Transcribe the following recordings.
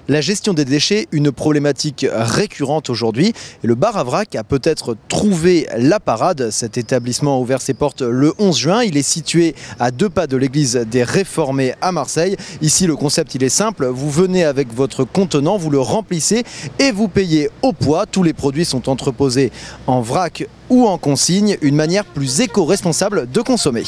La gestion des déchets, une problématique récurrente aujourd'hui. Et le bar à vrac a peut-être trouvé la parade. Cet établissement a ouvert ses portes le 11 juin. Il est situé à 2 pas de l'église des Réformés à Marseille. Ici, le concept il est simple. Vous venez avec votre contenant, vous le remplissez et vous payez au poids. Tous les produits sont entreposés en vrac ou en consigne. Une manière plus éco-responsable de consommer.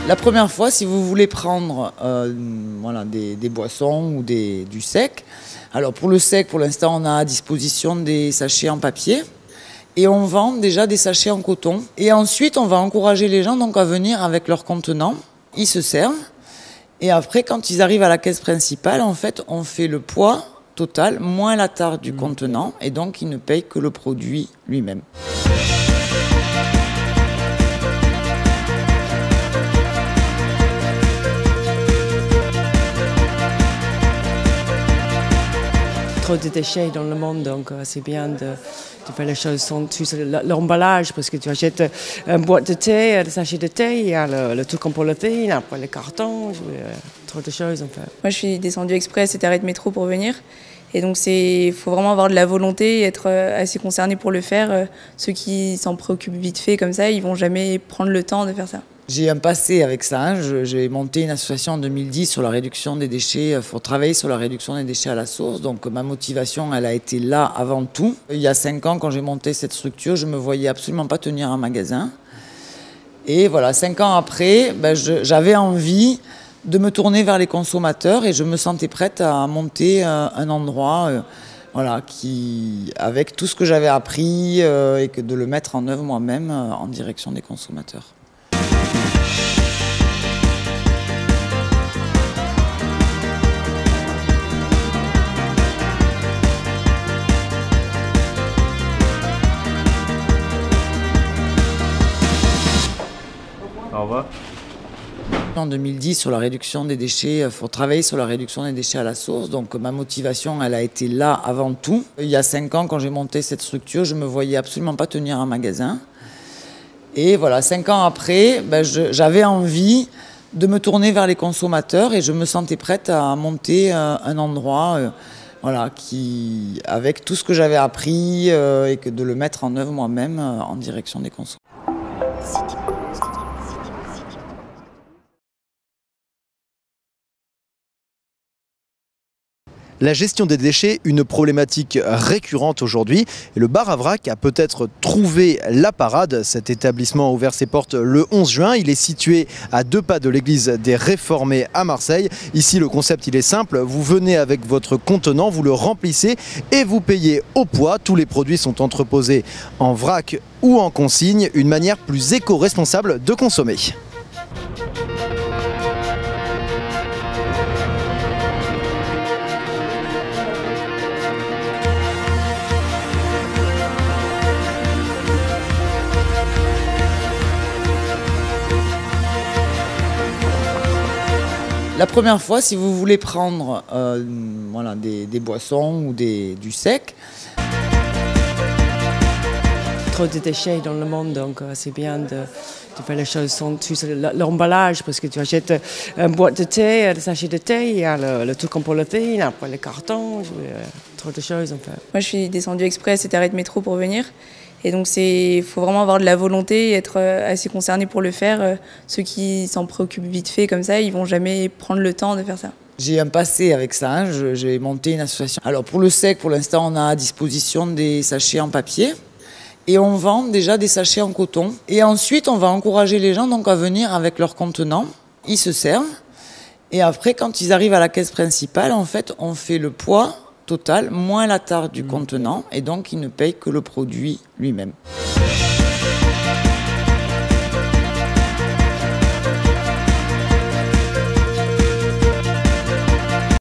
La première fois, si vous voulez prendre des boissons ou du sec, alors pour le sec, pour l'instant, on a à disposition des sachets en papier et on vend déjà des sachets en coton. Et ensuite, on va encourager les gens donc à venir avec leur contenant. Ils se servent et après, quand ils arrivent à la caisse principale, en fait, on fait le poids total moins la taille du contenant et donc ils ne payent que le produit lui-même. Trop de déchets dans le monde, donc c'est bien de faire les choses sans tout l'emballage, parce que tu achètes une boîte de thé, un sachet de thé, il y a le truc en polythène, après les cartons, trop de choses en fait. Moi je suis descendue exprès à cet arrêt de métro pour venir, et donc il faut vraiment avoir de la volonté et être assez concerné pour le faire. Ceux qui s'en préoccupent vite fait comme ça, ils vont jamais prendre le temps de faire ça. J'ai un passé avec ça. J'ai monté une association en 2010 sur la réduction des déchets, pour travailler sur la réduction des déchets à la source. Donc ma motivation, elle a été là avant tout. Il y a 5 ans, quand j'ai monté cette structure, je ne me voyais absolument pas tenir un magasin. Et voilà, 5 ans après, j'avais envie de me tourner vers les consommateurs et je me sentais prête à monter un endroit avec tout ce que j'avais appris et de le mettre en œuvre moi-même en direction des consommateurs. Au revoir. En 2010, sur la réduction des déchets, pour travailler sur la réduction des déchets à la source. Donc ma motivation, elle a été là avant tout. Il y a 5 ans, quand j'ai monté cette structure, je ne me voyais absolument pas tenir un magasin. Et voilà, 5 ans après, j'avais envie de me tourner vers les consommateurs et je me sentais prête à monter un endroit avec tout ce que j'avais appris et de le mettre en œuvre moi-même en direction des consommateurs. La gestion des déchets, une problématique récurrente aujourd'hui. Et le bar à vrac a peut-être trouvé la parade. Cet établissement a ouvert ses portes le 11 juin. Il est situé à 2 pas de l'église des Réformés à Marseille. Ici, le concept il est simple. Vous venez avec votre contenant, vous le remplissez et vous payez au poids. Tous les produits sont entreposés en vrac ou en consigne. Une manière plus éco-responsable de consommer. La première fois, si vous voulez prendre des boissons ou du sec, Trop de déchets dans le monde, donc c'est bien de faire les choses sans tout l'emballage, parce que tu achètes une boîte de thé, un sachet de thé, il y a le truc en polythène, après les cartons, trop de choses en fait. Moi je suis descendue exprès à cet arrêt de métro pour venir, et donc il faut vraiment avoir de la volonté et être assez concerné pour le faire. Ceux qui s'en préoccupent vite fait comme ça, ils vont jamais prendre le temps de faire ça. J'ai un passé avec ça. J'ai monté une association. Alors pour le sec, pour l'instant, on a à disposition des sachets en papier. Et on vend déjà des sachets en coton. Et ensuite, on va encourager les gens donc à venir avec leur contenant. Ils se servent. Et après, quand ils arrivent à la caisse principale, en fait, on fait le poids total moins la taille du contenant. Et donc, ils ne payent que le produit lui-même.